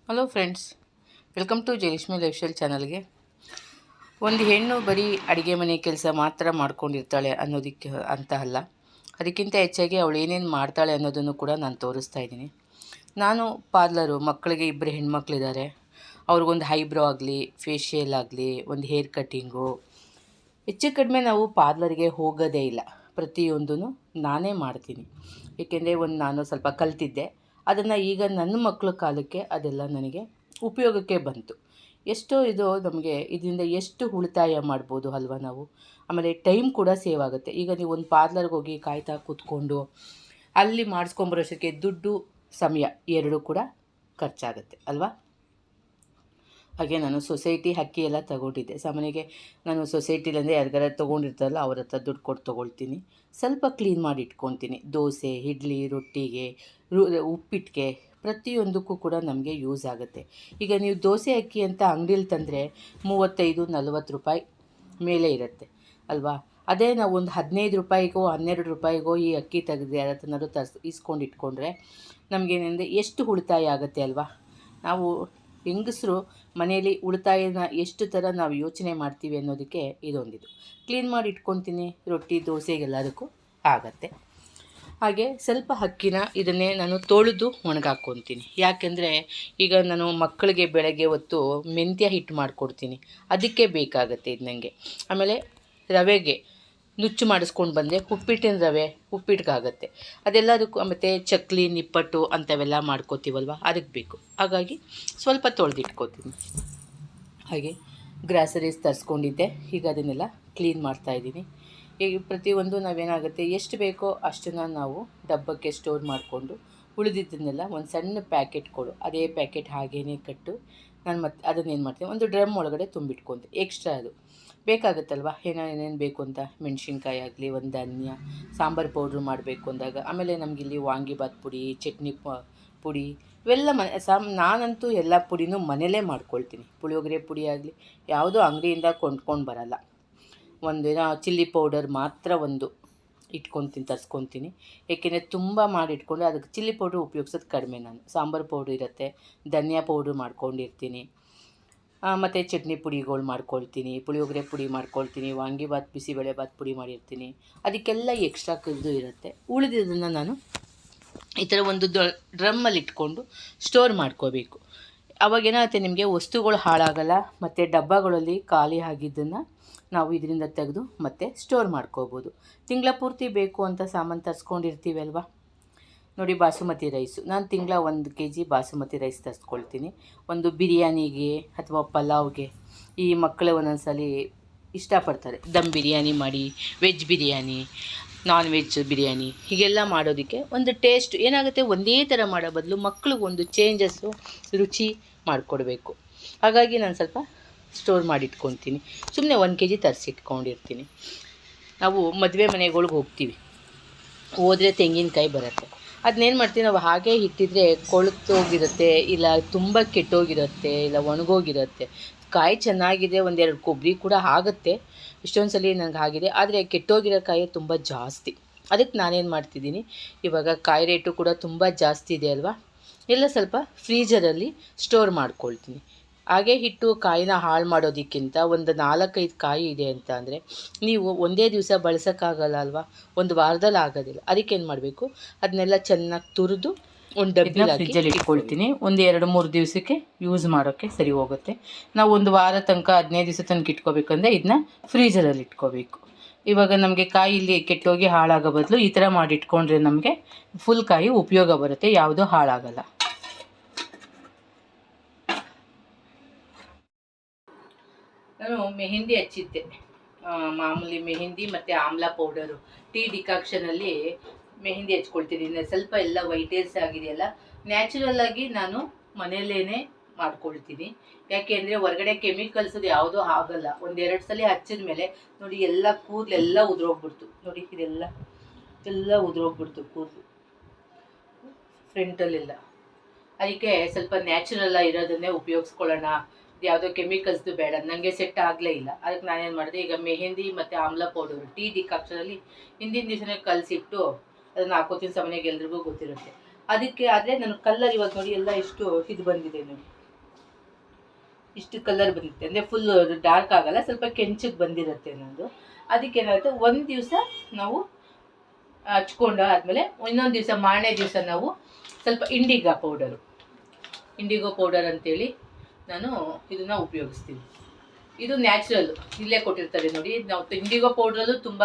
Hello friends, welcome to Jayalakshmi life style ಚಾನಲ್ಗೆ. ಒಂದು ಹೆಣ್ಣು ಬರೀ ಅಡುಗೆ ಮನೆ ಕೆಲಸ ಮಾತ್ರ ಮಾಡ್ಕೊಂಡಿರ್ತಾಳೆ ಅನ್ನೋದಕ್ಕೆ ಅಂತ ಅಲ್ಲ, ಅದಕ್ಕಿಂತ ಹೆಚ್ಚಾಗಿ ಅವಳು ಏನೇನು ಮಾಡ್ತಾಳೆ ಅನ್ನೋದನ್ನು ಕೂಡ ನಾನು ತೋರಿಸ್ತಾ ಇದ್ದೀನಿ. ನಾನು ಪಾರ್ಲರು, ಮಕ್ಕಳಿಗೆ ಇಬ್ಬರು ಹೆಣ್ಮಕ್ಳಿದ್ದಾರೆ, ಅವ್ರಿಗೊಂದು ಐಬ್ರೋ ಆಗಲಿ, ಫೇಶಿಯಲ್ ಆಗಲಿ, ಒಂದು ಹೇರ್ ಕಟ್ಟಿಂಗು, ಹೆಚ್ಚು ಕಡಿಮೆ ನಾವು ಪಾರ್ಲರ್ಗೆ ಹೋಗೋದೇ ಇಲ್ಲ. ಪ್ರತಿಯೊಂದೂ ನಾನೇ ಮಾಡ್ತೀನಿ. ಏಕೆಂದರೆ ನಾನು ಸ್ವಲ್ಪ ಕಲ್ತಿದ್ದೆ, ಅದನ್ನು ಈಗ ನನ್ನ ಮಕ್ಕಳ ಕಾಲಕ್ಕೆ ಅದೆಲ್ಲ ನನಗೆ ಉಪಯೋಗಕ್ಕೆ ಬಂತು. ಎಷ್ಟೋ ಇದು ನಮಗೆ ಇದರಿಂದ ಎಷ್ಟು ಉಳಿತಾಯ ಮಾಡ್ಬೋದು ಅಲ್ವಾ ನಾವು. ಆಮೇಲೆ ಟೈಮ್ ಕೂಡ ಸೇವ್ ಆಗುತ್ತೆ. ಈಗ ನೀವು ಒಂದು ಪಾರ್ಲರ್ಗೆ ಹೋಗಿ ಕಾಯ್ತಾ ಕೂತ್ಕೊಂಡು ಅಲ್ಲಿ ಮಾಡಿಸ್ಕೊಂಬರೋಷ್ಟಕ್ಕೆ ದುಡ್ಡು, ಸಮಯ ಎರಡೂ ಕೂಡ ಖರ್ಚಾಗುತ್ತೆ ಅಲ್ವಾ. ಹಾಗೆ ನಾನು ಸೊಸೈಟಿ ಅಕ್ಕಿ ಎಲ್ಲ ತೊಗೊಂಡಿದ್ದೆ. ಸಾಮಾನ್ಯಕ್ಕೆ ನಾನು ಸೊಸೈಟಿಲಂದರೆ ಯಾರಿಗಾರ ತೊಗೊಂಡಿರ್ತಾರಲ್ಲ ಅವ್ರ ಹತ್ರ ದುಡ್ಡು ಕೊಟ್ಟು ತೊಗೊಳ್ತೀನಿ. ಸ್ವಲ್ಪ ಕ್ಲೀನ್ ಮಾಡಿ ಇಟ್ಕೊತೀನಿ. ದೋಸೆ, ಇಡ್ಲಿ, ರೊಟ್ಟಿಗೆ, ಉಪ್ಪಿಟ್ಟಿಗೆ ಪ್ರತಿಯೊಂದಕ್ಕೂ ಕೂಡ ನಮಗೆ ಯೂಸ್ ಆಗುತ್ತೆ. ಈಗ ನೀವು ದೋಸೆ ಅಕ್ಕಿ ಅಂತ ಅಂಗಡೀಲಿ ತಂದರೆ 35-40 ರೂಪಾಯಿ ಮೇಲೆ ಇರುತ್ತೆ ಅಲ್ವಾ. ಅದೇ ನಾವು ಒಂದು 15 ರೂಪಾಯಿಗೋ 12 ರೂಪಾಯಿಗೋ ಈ ಅಕ್ಕಿ ತೆಗೆದು ಯಾರ ಹತ್ರನಾದ್ರು ಇಸ್ಕೊಂಡು ಇಟ್ಕೊಂಡ್ರೆ ನಮಗೇನೆಂದರೆ ಎಷ್ಟು ಉಳಿತಾಯ ಆಗುತ್ತೆ ಅಲ್ವಾ. ನಾವು ಹೆಂಗಸರು ಮನೆಯಲ್ಲಿ ಉಳಿತಾಯನ ಎಷ್ಟು ಥರ ನಾವು ಯೋಚನೆ ಮಾಡ್ತೀವಿ ಅನ್ನೋದಕ್ಕೆ ಇದೊಂದಿದು. ಕ್ಲೀನ್ ಮಾಡಿ ಇಟ್ಕೊತೀನಿ, ರೊಟ್ಟಿ ದೋಸೆಗೆಲ್ಲದಕ್ಕೂ ಆಗತ್ತೆ. ಹಾಗೆ ಸ್ವಲ್ಪ ಅಕ್ಕಿನ ಇದನ್ನೇ ನಾನು ತೊಳೆದು ಒಣಗಾಕ್ಕೊತೀನಿ. ಯಾಕೆಂದರೆ ಈಗ ನಾನು ಮಕ್ಕಳಿಗೆ ಬೆಳಗ್ಗೆ ಹೊತ್ತು ಮೆಂತ್ಯ ಹಿಟ್ಟು ಮಾಡಿಕೊಡ್ತೀನಿ, ಅದಕ್ಕೆ ಬೇಕಾಗುತ್ತೆ ಇದು ನನಗೆ. ಆಮೇಲೆ ರವೆಗೆ ನುಚ್ಚು ಮಾಡಿಸ್ಕೊಂಡು ಬಂದರೆ ಉಪ್ಪಿಟ್ಟಿನ ರವೆ ಉಪ್ಪಿಟ್ಟಿಗಾಗತ್ತೆ, ಅದೆಲ್ಲದಕ್ಕೂ. ಮತ್ತು ಚಕ್ಲಿ, ನಿಪ್ಪಟ್ಟು ಅಂಥವೆಲ್ಲ ಮಾಡ್ಕೋತೀವಲ್ವ, ಅದಕ್ಕೆ ಬೇಕು. ಹಾಗಾಗಿ ಸ್ವಲ್ಪ ತೊಳೆದಿಟ್ಕೋತೀನಿ. ಹಾಗೆ ಗ್ರಾಸರೀಸ್ ತರಿಸ್ಕೊಂಡಿದ್ದೆ, ಈಗ ಅದನ್ನೆಲ್ಲ ಕ್ಲೀನ್ ಮಾಡ್ತಾಯಿದ್ದೀನಿ. ಈಗ ಪ್ರತಿಯೊಂದು ನಾವೇನಾಗುತ್ತೆ, ಎಷ್ಟು ಬೇಕೋ ಅಷ್ಟನ್ನು ನಾವು ಡಬ್ಬಕ್ಕೆ ಸ್ಟೋರ್ ಮಾಡಿಕೊಂಡು ಉಳಿದಿದ್ದನ್ನೆಲ್ಲ ಒಂದು ಸಣ್ಣ ಪ್ಯಾಕೆಟ್ ಕೊಡು, ಅದೇ ಪ್ಯಾಕೆಟ್ ಹಾಗೇ ಕಟ್ಟು ನಾನು ಮತ್ತೆ ಅದನ್ನೇನು ಮಾಡ್ತೀನಿ, ಒಂದು ಡ್ರಮ್ ಒಳಗಡೆ ತುಂಬಿಟ್ಕೊತೀನಿ. ಎಕ್ಸ್ಟ್ರಾ ಅದು ಬೇಕಾಗುತ್ತಲ್ವ, ಏನೇನು ಬೇಕು ಅಂತ. ಮೆಣಸಿನ್ಕಾಯಿ ಆಗಲಿ, ಒಂದು ಧನ್ಯ, ಸಾಂಬಾರು ಪೌಡ್ರು ಮಾಡಬೇಕು ಅಂದಾಗ. ಆಮೇಲೆ ನಮಗಿಲ್ಲಿ ವಾಂಗಿಬಾತ್ ಪುಡಿ, ಚಟ್ನಿ ಪುಡಿ ಇವೆಲ್ಲ ನಾನಂತೂ ಎಲ್ಲ ಪುಡಿನೂ ಮನೇಲೇ ಮಾಡ್ಕೊಳ್ತೀನಿ. ಪುಳಿಯೋಗರೆ ಪುಡಿ ಆಗಲಿ ಯಾವುದೋ ಅಂಗಡಿಯಿಂದ ಕೊಂಡ್ಕೊಂಡು ಬರಲ್ಲ. ಒಂದಿನ ಚಿಲ್ಲಿ ಪೌಡರ್ ಮಾತ್ರ ಒಂದು ಇಟ್ಕೊತೀನಿ, ತರಿಸ್ಕೊತೀನಿ. ಏಕೆಂದರೆ ತುಂಬ ಮಾಡಿಟ್ಕೊಂಡು ಅದಕ್ಕೆ ಚಿಲ್ಲಿ ಪೌಡ್ರ್ ಉಪಯೋಗಿಸೋದು ಕಡಿಮೆ. ನಾನು ಸಾಂಬಾರು ಪೌಡ್ರ್ ಇರುತ್ತೆ, ಧನಿಯಾ ಪೌಡ್ರ್ ಮಾಡ್ಕೊಂಡಿರ್ತೀನಿ, ಮತ್ತು ಚಟ್ನಿ ಪುಡಿಗಳು ಮಾಡ್ಕೊಳ್ತೀನಿ, ಪುಳಿಯೋಗರೆ ಪುಡಿ ಮಾಡ್ಕೊಳ್ತೀನಿ, ವಾಂಗಿಬಾತ್ ಬಿಸಿಬೇಳೆಬಾತ್ ಪುಡಿ ಮಾಡಿರ್ತೀನಿ. ಅದಕ್ಕೆಲ್ಲ ಎಕ್ಸ್ಟ್ರಾ ಇದು ಇರುತ್ತೆ. ಉಳಿದಿದ್ದನ್ನು ನಾನು ಈ ಥರ ಒಂದು ಡ್ರಮ್ಮಲ್ಲಿ ಇಟ್ಕೊಂಡು ಸ್ಟೋರ್ ಮಾಡ್ಕೋಬೇಕು. ಅವಾಗೇನಾಗುತ್ತೆ, ನಿಮಗೆ ವಸ್ತುಗಳು ಹಾಳಾಗಲ್ಲ, ಮತ್ತು ಡಬ್ಬಗಳಲ್ಲಿ ಖಾಲಿ ಆಗಿದ್ದನ್ನು ನಾವು ಇದರಿಂದ ತೆಗೆದು ಮತ್ತೆ ಸ್ಟೋರ್ ಮಾಡ್ಕೋಬೋದು. ತಿಂಗಳ ಪೂರ್ತಿ ಬೇಕು ಅಂತ ಸಾಮಾನು ತರಿಸ್ಕೊಂಡಿರ್ತೀವಿ ಅಲ್ವಾ. ನೋಡಿ, ಬಾಸುಮತಿ ರೈಸು ನಾನು ತಿಂಗಳ 1 kg ಬಾಸುಮತಿ ರೈಸ್ ತರಿಸ್ಕೊಳ್ತೀನಿ. ಒಂದು ಬಿರಿಯಾನಿಗೆ ಅಥವಾ ಪಲಾವ್ಗೆ ಈ ಮಕ್ಕಳೇ ಒಂದೊಂದ್ಸಲ ಇಷ್ಟಪಡ್ತಾರೆ. ದಮ್ ಬಿರಿಯಾನಿ ಮಾಡಿ, veg biryani, non veg biryani ಹೀಗೆಲ್ಲ ಮಾಡೋದಕ್ಕೆ ಒಂದು ಟೇಸ್ಟ್ ಏನಾಗುತ್ತೆ, ಒಂದೇ ಥರ ಮಾಡೋ ಬದಲು ಮಕ್ಳಿಗೊಂದು ಚೇಂಜಸ್ಸು, ರುಚಿ ಮಾಡಿಕೊಡ್ಬೇಕು. ಹಾಗಾಗಿ ನಾನು ಸ್ವಲ್ಪ ಸ್ಟೋರ್ ಮಾಡಿಟ್ಕೊತೀನಿ. ಸುಮ್ಮನೆ 1 kg ತರಿಸಿಟ್ಕೊಂಡಿರ್ತೀನಿ. ನಾವು ಮದುವೆ ಮನೆಗಳಿಗೆ ಹೋಗ್ತೀವಿ, ಹೋದರೆ ತೆಂಗಿನಕಾಯಿ ಬರುತ್ತೆ. ಅದನ್ನೇನು ಮಾಡ್ತೀವಿ, ನಾವು ಹಾಗೇ ಇಟ್ಟಿದ್ರೆ ಕೊಳೆತೋಗಿರುತ್ತೆ, ಇಲ್ಲ ತುಂಬ ಕೆಟ್ಟೋಗಿರುತ್ತೆ, ಇಲ್ಲ ಒಣಗೋಗಿರುತ್ತೆ. ಕಾಯಿ ಚೆನ್ನಾಗಿದೆ, 1-2 ಕೊಬ್ಬರಿ ಕೂಡ ಆಗುತ್ತೆ. ಇಷ್ಟೊಂದು ಸಲ ನನಗೆ ಆಗಿದೆ. ಆದರೆ ಕೆಟ್ಟೋಗಿರೋ ಕಾಯಿ ತುಂಬ ಜಾಸ್ತಿ. ಅದಕ್ಕೆ ನಾನೇನು ಮಾಡ್ತಿದ್ದೀನಿ, ಇವಾಗ ಕಾಯಿ ರೇಟು ಕೂಡ ತುಂಬ ಜಾಸ್ತಿ ಇದೆ ಅಲ್ವಾ, ಎಲ್ಲ ಸ್ವಲ್ಪ ಫ್ರೀಜರಲ್ಲಿ ಸ್ಟೋರ್ ಮಾಡ್ಕೊಳ್ತೀನಿ. ಹಾಗೆ ಇಟ್ಟು ಕಾಯಿನ ಹಾಳು ಮಾಡೋದಕ್ಕಿಂತ ಒಂದು 4-5 ಕಾಯಿ ಇದೆ ಅಂತ ಅಂದರೆ ನೀವು ಒಂದೇ ದಿವಸ ಬಳಸೋಕ್ಕಾಗಲ್ಲ ಅಲ್ವಾ, ಒಂದು ವಾರದಲ್ಲಿ ಆಗೋದಿಲ್ಲ. ಅದಕ್ಕೇನು ಮಾಡಬೇಕು, ಅದನ್ನೆಲ್ಲ ಚೆನ್ನಾಗಿ ತುರಿದು ಒಂದು ಡಬ್ಬಿ ಫ್ರಿಜ್ಜಲ್ಲಿ ಇಟ್ಕೊಳ್ತೀನಿ. ಒಂದು 2-3 ದಿವಸಕ್ಕೆ ಯೂಸ್ ಮಾಡೋಕ್ಕೆ ಸರಿ ಹೋಗುತ್ತೆ. ನಾವು ಒಂದು ವಾರ ತನಕ 15 ದಿವಸ ತನಕ ಇಟ್ಕೋಬೇಕಂದ್ರೆ ಇದನ್ನ ಫ್ರೀಜರಲ್ಲಿ ಇಟ್ಕೋಬೇಕು. ಇವಾಗ ನಮಗೆ ಕಾಯಿ ಇಲ್ಲಿ ಕೆಟ್ಟೋಗಿ ಹಾಳಾಗೋ ಬದಲು ಈ ಥರ ಮಾಡಿ ಇಟ್ಕೊಂಡ್ರೆ ನಮಗೆ ಫುಲ್ ಕಾಯಿ ಉಪಯೋಗ ಬರುತ್ತೆ, ಯಾವುದೂ ಹಾಳಾಗಲ್ಲ. ನಾನು ಮೆಹಂದಿ ಹಚ್ಚಿದ್ದೆ, ಮಾಮೂಲಿ ಮೆಹಂದಿ ಮತ್ತು ಆಮ್ಲ ಪೌಡರು, ಟೀ ಡಿಕಾಕ್ಷನಲ್ಲಿ ಮೆಹಂದಿ ಹಚ್ಕೊಳ್ತೀನಿ. ಸ್ವಲ್ಪ ಎಲ್ಲ ವೈಟೇಸ್ ಆಗಿದೆಯಲ್ಲ, ನ್ಯಾಚುರಲ್ಲಾಗಿ ನಾನು ಮನೆಯಲ್ಲೇ ಮಾಡ್ಕೊಳ್ತೀನಿ. ಯಾಕೆ ಅಂದರೆ ಹೊರಗಡೆ ಕೆಮಿಕಲ್ಸದು ಯಾವುದೂ ಆಗಲ್ಲ. 1-2 ಸಲ ಹಚ್ಚಿದ ಮೇಲೆ ನೋಡಿ ಎಲ್ಲ ಕೂದಲೆಲ್ಲ ಉದುರೋಗ್ಬಿಡ್ತು. ನೋಡಿ ಇದೆಲ್ಲ ಉದುರೋಗ್ಬಿಡ್ತು ಕೂದಲು ಫ್ರಂಟಲ್ಲೆಲ್ಲ. ಅದಕ್ಕೆ ಸ್ವಲ್ಪ ನ್ಯಾಚುರಲ್ ಇರೋದನ್ನೇ ಉಪಯೋಗಿಸ್ಕೊಳ್ಳೋಣ, ಯಾವುದೋ ಕೆಮಿಕಲ್ಸ್ದು ಬೇಡ. ನನಗೆ ಸೆಟ್ ಆಗಲೇ ಇಲ್ಲ. ಅದಕ್ಕೆ ನಾನೇನು ಮಾಡಿದೆ, ಈಗ ಮೆಹಂದಿ ಮತ್ತು ಆಮ್ಲ ಪೌಡರು ಟೀ ಡಿಕಾಕ್ಷನಲ್ಲಿ ಹಿಂದಿನ ದಿವಸನೇ ಕಲಸಿಟ್ಟು ಅದನ್ನು ಹಾಕೋತೀನಿ. ಸಾಮಾನ್ಯವಾಗಿ ಎಲ್ರಿಗೂ ಗೊತ್ತಿರುತ್ತೆ. ಅದಕ್ಕೆ. ಆದರೆ ನನ್ನ ಕಲರ್ ಇವಾಗ ನೋಡಿ ಎಲ್ಲ ಎಷ್ಟು ಇದು ಬಂದಿದೆ ನೋಡಿ, ಇಷ್ಟು ಕಲರ್ ಬಂದಿರುತ್ತೆ. ಅಂದರೆ ಫುಲ್ ಡಾರ್ಕ್ ಆಗಲ್ಲ, ಸ್ವಲ್ಪ ಕೆಂಚಿಗೆ ಬಂದಿರುತ್ತೆ ಅನ್ನೋದು. ಅದಕ್ಕೆ ಏನಾಗುತ್ತೆ, ಒಂದು ದಿವಸ ನಾವು ಹಚ್ಕೊಂಡು ಆದಮೇಲೆ ಇನ್ನೊಂದು ದಿವಸ ಮಾರನೇ ದಿವಸ ನಾವು ಸ್ವಲ್ಪ ಇಂಡಿಗೋ ಪೌಡರ್ ಅಂತೇಳಿ ನಾನು ಇದನ್ನು ಉಪಯೋಗಿಸ್ತೀನಿ. ಇದು ನ್ಯಾಚುರಲ್, ಇಲ್ಲೇ ಕೊಟ್ಟಿರ್ತಾರೆ ನೋಡಿ. ನಾವು ಇಂಡಿಗೋ ಪೌಡ್ರಲ್ಲೂ ತುಂಬ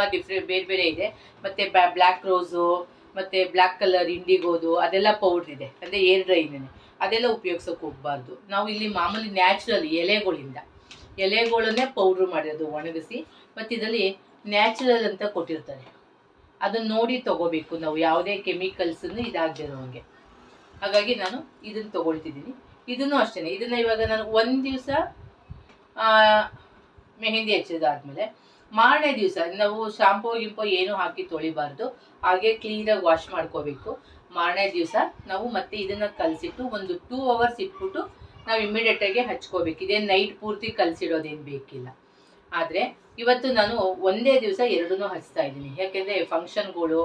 ಬೇರೆ ಬೇರೆ ಇದೆ. ಮತ್ತು ಬ್ಲ್ಯಾಕ್ ರೋಸು ಮತ್ತು ಬ್ಲ್ಯಾಕ್ ಕಲರ್ ಇಂಡಿಗೋದು ಅದೆಲ್ಲ ಪೌಡ್ರ್ ಇದೆ. ಅಂದರೆ ಏರ್ ಡ್ರೈನೇ, ಅದೆಲ್ಲ ಉಪಯೋಗಿಸೋಕೆ ಹೋಗಬಾರ್ದು. ನಾವು ಇಲ್ಲಿ ಮಾಮೂಲಿ ನ್ಯಾಚುರಲ್ ಎಲೆಗಳನ್ನೇ ಪೌಡ್ರ್ ಮಾಡಿರೋದು ಒಣಗಿಸಿ. ಮತ್ತು ಇದರಲ್ಲಿ ನ್ಯಾಚುರಲ್ ಅಂತ ಕೊಟ್ಟಿರ್ತಾರೆ, ಅದನ್ನು ನೋಡಿ ತೊಗೋಬೇಕು ನಾವು, ಯಾವುದೇ ಕೆಮಿಕಲ್ಸನ್ನು ಇದಾಗದಿರೋ ಹಾಗೆ. ಹಾಗಾಗಿ ನಾನು ಇದನ್ನು ತೊಗೊಳ್ತಿದ್ದೀನಿ. ಇದನ್ನು ಅಷ್ಟೇ, ಇದನ್ನು ಇವಾಗ ನಾನು ಒಂದು ದಿವಸ ಮೆಹಂದಿ ಹಚ್ಚಿದಾದ್ಮೇಲೆ ಮಾರನೇ ದಿವಸ ನಾವು ಶಾಂಪೂ ಗಿಂಪು ಏನೂ ಹಾಕಿ ತೊಳಿಬಾರ್ದು, ಹಾಗೆ ಕ್ಲೀನಾಗಿ ವಾಶ್ ಮಾಡ್ಕೋಬೇಕು. ಮಾರನೇ ದಿವಸ ನಾವು ಮತ್ತೆ ಇದನ್ನು ಕಲಸಿಟ್ಟು ಒಂದು 2 hours ಇಟ್ಬಿಟ್ಟು ನಾವು ಇಮಿಡಿಯೇಟಾಗಿ ಹಚ್ಕೋಬೇಕು. ಇದೇನು ನೈಟ್ ಪೂರ್ತಿ ಕಲಸಿಡೋದೇನು ಬೇಕಿಲ್ಲ. ಆದರೆ ಇವತ್ತು ನಾನು ಒಂದೇ ದಿವಸ ಎರಡನ್ನೂ ಹಚ್ತಾ ಇದ್ದೀನಿ. ಯಾಕೆಂದರೆ ಫಂಕ್ಷನ್ಗಳು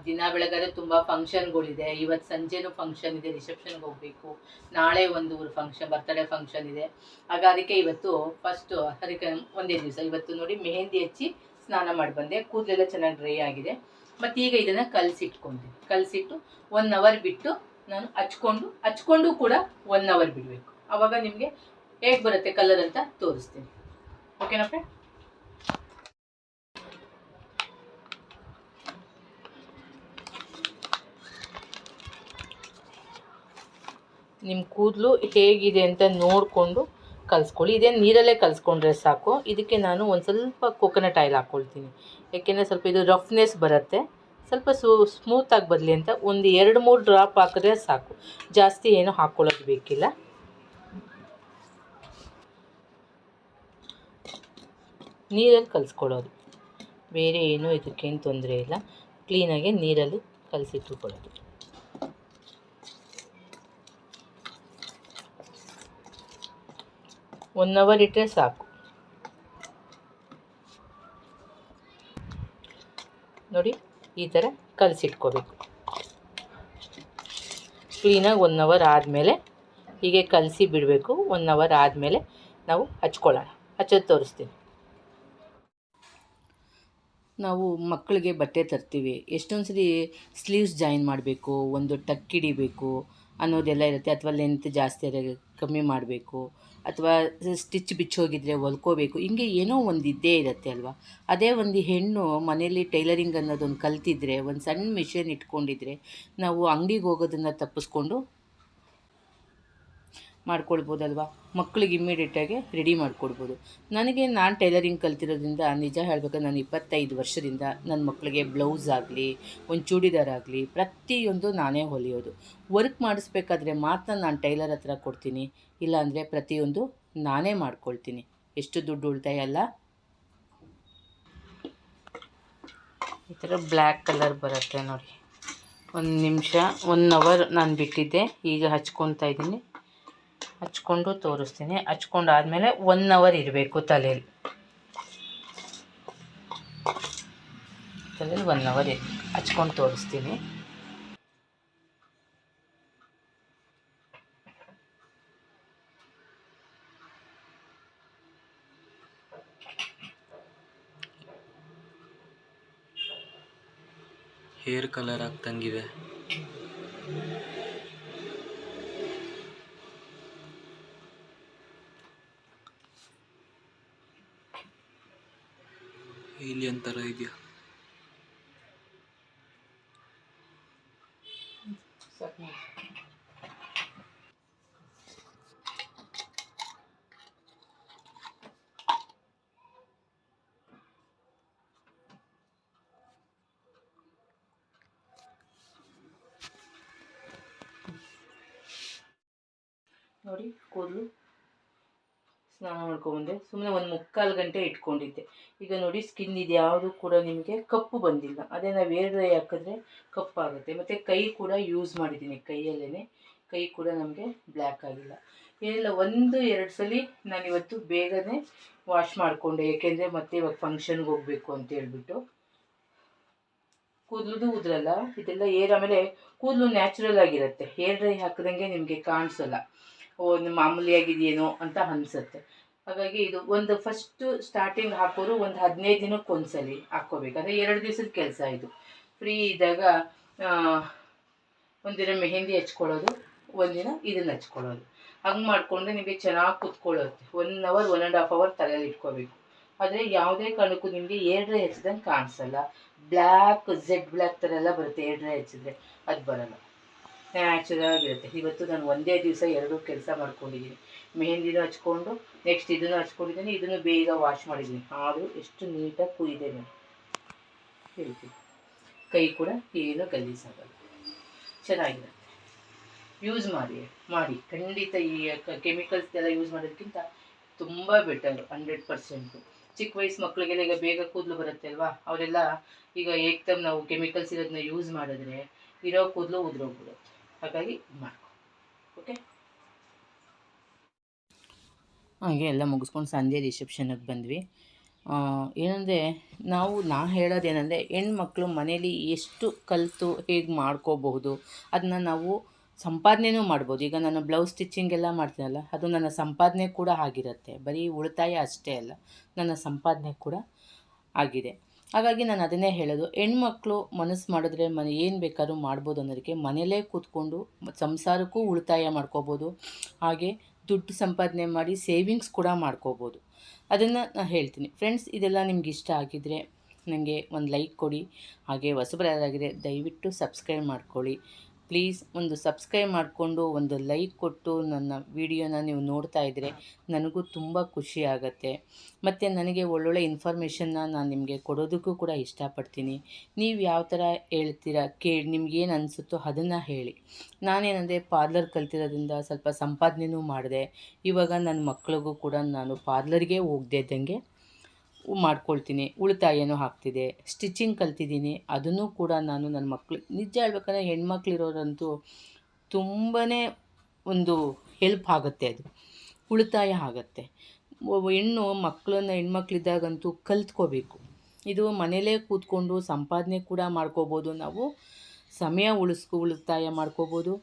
ದಿನ ಬೆಳಗಾದ್ರೆ ತುಂಬ ಫಂಕ್ಷನ್ಗಳಿದೆ. ಇವತ್ತು ಸಂಜೆನೂ ಫಂಕ್ಷನ್ ಇದೆ, ರಿಸೆಪ್ಷನ್ಗೆ ಹೋಗಬೇಕು. ನಾಳೆ ಒಂದು ಫಂಕ್ಷನ್, ಬರ್ತಡೇ ಫಂಕ್ಷನ್ ಇದೆ. ಅದಕ್ಕೆ ಇವತ್ತು ಅದಕ್ಕೆ ಒಂದೇ ದಿವಸ. ಇವತ್ತು ನೋಡಿ ಮೆಹಂದಿ ಹಚ್ಚಿ ಸ್ನಾನ ಮಾಡಿ ಬಂದೆ, ಕೂದಲೆಲ್ಲ ಚೆನ್ನಾಗಿ ಡ್ರೈ ಆಗಿದೆ. ಮತ್ತು ಈಗ ಇದನ್ನು ಕಲಸಿಟ್ಟು 1 hour ಬಿಟ್ಟು ನಾನು ಹಚ್ಕೊಂಡು ಕೂಡ 1 hour ಬಿಡಬೇಕು. ಆವಾಗ ನಿಮಗೆ ಹೇಗೆ ಬರುತ್ತೆ ಕಲರ್ ಅಂತ ತೋರಿಸ್ತೀನಿ. ಓಕೆನಾ ಫ್ರೆಂಡ್? ನಿಮ್ಮ ಕೂದಲು ಹೇಗಿದೆ ಅಂತ ನೋಡಿಕೊಂಡು ಕಲಿಸ್ಕೊಳ್ಳಿ. ಇದೇನು ನೀರಲ್ಲೇ ಕಲಿಸ್ಕೊಂಡ್ರೆ ಸಾಕು. ಇದಕ್ಕೆ ನಾನು ಒಂದು ಸ್ವಲ್ಪ ಕೋಕೋನಟ್ ಆಯಿಲ್ ಹಾಕ್ಕೊಳ್ತೀನಿ. ಯಾಕೆಂದರೆ ಸ್ವಲ್ಪ ಇದು ರಫ್ನೆಸ್ ಬರುತ್ತೆ, ಸ್ವಲ್ಪ ಸ್ಮೂತಾಗಿ ಬರಲಿ ಅಂತ ಒಂದು 2-3 ಡ್ರಾಪ್ ಹಾಕಿದ್ರೆ ಸಾಕು, ಜಾಸ್ತಿ ಏನು ಹಾಕ್ಕೊಳ್ಳೋದು ಬೇಕಿಲ್ಲ. ನೀರಲ್ಲಿ ಕಲಿಸ್ಕೊಳ್ಳೋದು, ಬೇರೆ ಏನೂ ಇದಕ್ಕೇನು ತೊಂದರೆ ಇಲ್ಲ. ಕ್ಲೀನಾಗಿ ನೀರಲ್ಲಿ ಕಲಸಿಟ್ಟುಕೊಳ್ಳೋದು. ಒನ್ ಅವರ್ ಇಟ್ಟರೆ ಸಾಕು. ನೋಡಿ ಈ ಥರ ಕಲಸಿಟ್ಕೋಬೇಕು. ಕ್ಲೀನಾಗಿ 1 hour ಆದಮೇಲೆ ಹೀಗೆ ಕಲಸಿ ಬಿಡಬೇಕು. 1 hour ಆದಮೇಲೆ ನಾವು ಹಚ್ಚೋದು ತೋರಿಸ್ತೀನಿ. ನಾವು ಮಕ್ಕಳಿಗೆ ಬಟ್ಟೆ ತರ್ತೀವಿ, ಎಷ್ಟೊಂದು ಸರಿ ಸ್ಲೀವ್ಸ್ ಜಾಯಿನ್ ಮಾಡಬೇಕು, ಒಂದು ಟಕ್ ಹಿಡಿಬೇಕು ಅನ್ನೋದೆಲ್ಲ ಇರುತ್ತೆ. ಅಥವಾ ಲೆಂತ್ ಜಾಸ್ತಿ ಕಮ್ಮಿ ಮಾಡಬೇಕು, ಅಥವಾ ಸ್ಟಿಚ್ ಬಿಚ್ಚೋಗಿದ್ರೆ ಹೊಲ್ಕೋಬೇಕು, ಹಿಂಗೆ ಏನೋ ಒಂದು ಇದ್ದೇ ಇರುತ್ತೆ ಅಲ್ವಾ. ಅದೇ ಒಂದು ಹೆಣ್ಣು ಮನೇಲಿ ಟೈಲರಿಂಗ್ ಅನ್ನೋದೊಂದು ಕಲ್ತಿದ್ರೆ, ಒಂದು ಸಣ್ಣ ಮಿಷನ್ ಇಟ್ಕೊಂಡಿದ್ರೆ, ನಾವು ಅಂಗಡಿಗೆ ಹೋಗೋದನ್ನು ತಪ್ಪಿಸ್ಕೊಂಡು ಮಾಡ್ಕೊಳ್ಬೋದಲ್ವ. ಮಕ್ಕಳಿಗೆ ಇಮ್ಮಿಡಿಯೇಟಾಗಿ ರೆಡಿ ಮಾಡಿಕೊಡ್ಬೋದು. ನಾನು ಟೈಲರಿಂಗ್ ಕಲ್ತಿರೋದ್ರಿಂದ ನಿಜ ಹೇಳಬೇಕಾದ್ರೆ ನಾನು 25 ವರ್ಷದಿಂದ ನನ್ನ ಮಕ್ಕಳಿಗೆ ಬ್ಲೌಸ್ ಆಗಲಿ, ಒಂದು ಚೂಡಿದಾರ್ ಆಗಲಿ, ಪ್ರತಿಯೊಂದು ನಾನೇ ಹೊಲಿಯೋದು. ವರ್ಕ್ ಮಾಡಿಸ್ಬೇಕಾದ್ರೆ ಮಾತ್ರ ನಾನು ಟೈಲರ್ ಹತ್ರ ಕೊಡ್ತೀನಿ, ಇಲ್ಲಾಂದರೆ ಪ್ರತಿಯೊಂದು ನಾನೇ ಮಾಡ್ಕೊಳ್ತೀನಿ. ಎಷ್ಟು ದುಡ್ಡು ಉಳಿತಾಯ ಅಲ್ಲ. ಈ ಥರ ಬ್ಲ್ಯಾಕ್ ಕಲರ್ ಬರುತ್ತೆ ನೋಡಿ. 1 ನಿಮಿಷ 1 hour ನಾನು ಬಿಟ್ಟಿದ್ದೆ, ಈಗ ಹಚ್ಕೊತಾ ಇದ್ದೀನಿ. ಹಚ್ಕೊಂಡು ತೋರಿಸ್ತೀನಿ. ಹಚ್ಕೊಂಡಾದ್ಮೇಲೆ 1 hour ಇರಬೇಕು ತಲೆಯಲ್ಲಿ 1 hour ಹಚ್ಕೊಂಡು ತೋರಿಸ್ತೀನಿ. Hair colour ಆಗ್ತಂಗಿದೆ. ಏಲಿಯನ್ ಥರ ಇದೆಯಾ? ನೋಡಿ ಕೂದಲು ಸ್ನಾನ ಮಾಡ್ಕೊಂಬಂದೆ. ಸುಮ್ಮನೆ 1-3/4 ಗಂಟೆ ಇಟ್ಕೊಂಡಿದ್ದೆ. ಈಗ ನೋಡಿ ಸ್ಕಿನ್ ಇದು ಯಾವುದು ಕೂಡ ನಿಮಗೆ ಕಪ್ಪು ಬಂದಿಲ್ಲ. ಅದೇ ನಾವು ಏರ್ ಡ್ರೈ ಹಾಕಿದ್ರೆ ಕಪ್ಪಾಗುತ್ತೆ. ಮತ್ತು ಕೈ ಕೂಡ ಯೂಸ್ ಮಾಡಿದ್ದೀನಿ, ಕೈಯಲ್ಲೇ ಕೈ ಕೂಡ ನಮಗೆ ಬ್ಲ್ಯಾಕ್ ಆಗಿಲ್ಲ. ಏನಿಲ್ಲ, 1-2 ಸಲ ನಾನಿವತ್ತು ಬೇಗನೆ ವಾಶ್ ಮಾಡಿಕೊಂಡೆ. ಏಕೆಂದರೆ ಮತ್ತೆ ಇವಾಗ ಫಂಕ್ಷನ್ಗೆ ಹೋಗಬೇಕು ಅಂತ ಹೇಳ್ಬಿಟ್ಟು. ಕೂದಲು ಉದ್ರಲ್ಲ, ಇದೆಲ್ಲ ಏರ್. ಆಮೇಲೆ ಕೂದಲು ನ್ಯಾಚುರಲ್ ಆಗಿರುತ್ತೆ, ಹೇರ್ ಡ್ರೈ ಹಾಕಿದಂಗೆ ನಿಮಗೆ ಕಾಣಿಸಲ್ಲ. ಓ ನಿಮ್ಮ ಮಾಮೂಲಿಯಾಗಿದೆಯೇನೋ ಅಂತ ಅನಿಸುತ್ತೆ. ಹಾಗಾಗಿ ಇದು ಒಂದು ಫಸ್ಟು ಸ್ಟಾರ್ಟಿಂಗ್ ಹಾಕೋರು ಒಂದು 15 ದಿನಕ್ಕೆ ಒಂದ್ಸಲಿ ಹಾಕ್ಕೋಬೇಕು. ಅಂದರೆ 2 ದಿವಸದ ಕೆಲಸ ಇದು. ಫ್ರೀ ಇದ್ದಾಗ ಒಂದಿನ ಮೆಹಂದಿ ಹಚ್ಕೊಳ್ಳೋದು, ಒಂದಿನ ಇದನ್ನು ಹಚ್ಕೊಳ್ಳೋದು. ಹಂಗೆ ಮಾಡಿಕೊಂಡ್ರೆ ನಿಮಗೆ ಚೆನ್ನಾಗಿ ಕುತ್ಕೊಳ್ಳುತ್ತೆ. 1 ಅವರ್ 1.5 ಅವರ್ ತಲೆಯಲ್ಲಿ ಇಟ್ಕೋಬೇಕು. ಆದರೆ ಯಾವುದೇ ಕಾರಣಕ್ಕೂ ನಿಮಗೆ ಏರ್ ಡ್ರೈ ಹಚ್ಚಿದಂಗೆ ಕಾಣಿಸಲ್ಲ. ಝೆಡ್ ಬ್ಲ್ಯಾಕ್ ಥರ ಎಲ್ಲ ಬರುತ್ತೆ ಏರ್ ಡ್ರೈ ಹಚ್ಚಿದ್ರೆ, ಅದು ಬರಲ್ಲ, ನ್ಯಾಚುರಲ್ ಆಗಿರುತ್ತೆ. ಇವತ್ತು ನಾನು ಒಂದೇ ದಿವಸ 2 ಕೆಲಸ ಮಾಡ್ಕೊಂಡಿದ್ದೀನಿ. ಮೆಹಂದಿನೂ ಹಚ್ಕೊಂಡು ನೆಕ್ಸ್ಟ್ ಇದನ್ನು ಹಚ್ಕೊಂಡಿದ್ದೀನಿ, ಇದನ್ನು ಬೇಗ ವಾಶ್ ಮಾಡಿದ್ದೀನಿ. ಆದರೂ ಎಷ್ಟು ನೀಟಾಗಿ ಕುಯ್ದೆ ನಾನು ಹೇಳ್ತೀನಿ. ಕೈ ಕೂಡ ಏನೂ ಗಲೀಜಾಗಲ್ಲ, ಚೆನ್ನಾಗಿರುತ್ತೆ. ಯೂಸ್ ಮಾಡಿ ಖಂಡಿತ. ಈ ಕೆಮಿಕಲ್ಸ್ ಎಲ್ಲ ಯೂಸ್ ಮಾಡೋದಕ್ಕಿಂತ ತುಂಬ ಬೆಟರು, 100%. ಚಿಕ್ಕ ವಯಸ್ಸು ಮಕ್ಕಳಿಗೆಲ್ಲ ಈಗ ಬೇಗ ಕೂದಲು ಬರುತ್ತೆ ಅಲ್ವಾ, ಅವರೆಲ್ಲ ಈಗ ಏಕ್ದಮ್ ನಾವು ಕೆಮಿಕಲ್ಸ್ ಇರೋದನ್ನ ಯೂಸ್ ಮಾಡಿದ್ರೆ ಇರೋ ಕೂದಲು ಉದುರೋಗ್ಬಿಡುತ್ತೆ. ಹಾಗಾಗಿ ಮಾಡ್ಕೊ. ಓಕೆ, ಹಾಗೆ ಎಲ್ಲ ಮುಗಿಸ್ಕೊಂಡು ಸಂಜೆ ರಿಸೆಪ್ಷನ್ಗೆ ಬಂದ್ವಿ. ಏನಂದರೆ ನಾ ಹೇಳೋದೇನೆಂದರೆ, ಹೆಣ್ಮಕ್ಳು ಮನೇಲಿ ಎಷ್ಟು ಕಲಿತು ಹೇಗೆ ಮಾಡ್ಕೋಬಹುದು, ಅದನ್ನ ನಾವು ಸಂಪಾದನೆಯೂ ಮಾಡ್ಬೋದು. ಈಗ ನಾನು ಬ್ಲೌಸ್ ಸ್ಟಿಚಿಂಗ್ ಎಲ್ಲ ಮಾಡ್ತೀನಲ್ಲ, ಅದು ನನ್ನ ಸಂಪಾದನೆ ಕೂಡ ಆಗಿರುತ್ತೆ. ಬರೀ ಉಳಿತಾಯ ಅಷ್ಟೇ ಅಲ್ಲ, ನನ್ನ ಸಂಪಾದನೆ ಕೂಡ ಆಗಿದೆ. ಹಾಗಾಗಿ ನಾನು ಅದನ್ನೇ ಹೇಳೋದು, ಹೆಣ್ಮಕ್ಳು ಮನಸ್ಸು ಮಾಡಿದ್ರೆ ಏನು ಬೇಕಾದ್ರೂ ಮಾಡ್ಬೋದು ಅನ್ನೋದಕ್ಕೆ. ಮನೇಲೇ ಕೂತ್ಕೊಂಡು ಸಂಸಾರಕ್ಕೂ ಉಳಿತಾಯ ಮಾಡ್ಕೋಬೋದು, ಹಾಗೆ ದುಡ್ಡು ಸಂಪಾದನೆ ಮಾಡಿ ಸೇವಿಂಗ್ಸ್ ಕೂಡ ಮಾಡ್ಕೋಬೋದು. ಅದನ್ನು ನಾನು ಹೇಳ್ತೀನಿ. ಫ್ರೆಂಡ್ಸ್, ಇದೆಲ್ಲ ನಿಮ್ಗೆ ಇಷ್ಟ ಆಗಿದ್ದರೆ ನನಗೆ ಒಂದು ಲೈಕ್ ಕೊಡಿ. ಹಾಗೆ ಹೊಸಬರು ಯಾರಾಗಿದೆ ದಯವಿಟ್ಟು ಸಬ್ಸ್ಕ್ರೈಬ್ ಮಾಡ್ಕೊಳ್ಳಿ ಪ್ಲೀಸ್. ಒಂದು ಸಬ್ಸ್ಕ್ರೈಬ್ ಮಾಡಿಕೊಂಡು ಒಂದು ಲೈಕ್ ಕೊಟ್ಟು ನನ್ನ ವಿಡಿಯೋನ ನೀವು ನೋಡ್ತಾ ಇದ್ದರೆ ನನಗೂ ತುಂಬ ಖುಷಿ ಆಗುತ್ತೆ. ಮತ್ತು ನನಗೆ ಒಳ್ಳೊಳ್ಳೆ ಇನ್ಫಾರ್ಮೇಷನ್ನ ನಾನು ನಿಮಗೆ ಕೊಡೋದಕ್ಕೂ ಕೂಡ ಇಷ್ಟಪಡ್ತೀನಿ. ನೀವು ಯಾವ ಥರ ಹೇಳ್ತೀರಾ ನಿಮ್ಗೇನು ಅನಿಸುತ್ತೋ ಅದನ್ನು ಹೇಳಿ. ನಾನೇನಂದರೆ ಪಾರ್ಲರ್ ಕಲ್ತಿರೋದ್ರಿಂದ ಸ್ವಲ್ಪ ಸಂಪಾದನೆಯೂ ಮಾಡಿದೆ. ಇವಾಗ ನನ್ನ ಮಕ್ಳಿಗೂ ಕೂಡ ನಾನು ಪಾರ್ಲರ್ಗೆ ಹೋಗದೇ ಇದ್ದಂಗೆ ಮಾಡ್ಕೊಳ್ತೀನಿ, ಉಳಿತಾಯನೂ ಆಗ್ತಿದೆ. ಸ್ಟಿಚಿಂಗ್ ಕಲ್ತಿದ್ದೀನಿ, ಅದನ್ನು ಕೂಡ ನಾನು ನನ್ನ ಮಕ್ಳು, ನಿಜ ಹೇಳ್ಬೇಕಂದ್ರೆ ಹೆಣ್ಮಕ್ಳಿರೋರಂತೂ ತುಂಬಾ ಒಂದು ಹೆಲ್ಪ್ ಆಗುತ್ತೆ, ಅದು ಉಳಿತಾಯ ಆಗುತ್ತೆ. ಹೆಣ್ಮಕ್ಳಿದ್ದಾಗಂತೂ ಕಲ್ತ್ಕೋಬೇಕು. ಇದು ಮನೇಲೇ ಕೂತ್ಕೊಂಡು ಸಂಪಾದನೆ ಕೂಡ ಮಾಡ್ಕೋಬೋದು, ನಾವು ಸಮಯ ಉಳಿತಾಯ ಮಾಡ್ಕೋಬೋದು.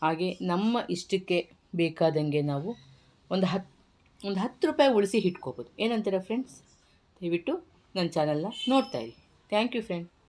ಹಾಗೆ ನಮ್ಮ ಇಷ್ಟಕ್ಕೆ ಬೇಕಾದಂಗೆ ನಾವು ಒಂದು 10 ರೂಪಾಯಿ ಉಳಿಸಿ ಇಟ್ಕೋಬೋದು. ಏನಂತೀರ ಫ್ರೆಂಡ್ಸ್? ದಯವಿಟ್ಟು ನನ್ನ ಚಾನಲ್ನ ನೋಡ್ತಾಯಿರಿ. Thank you friend.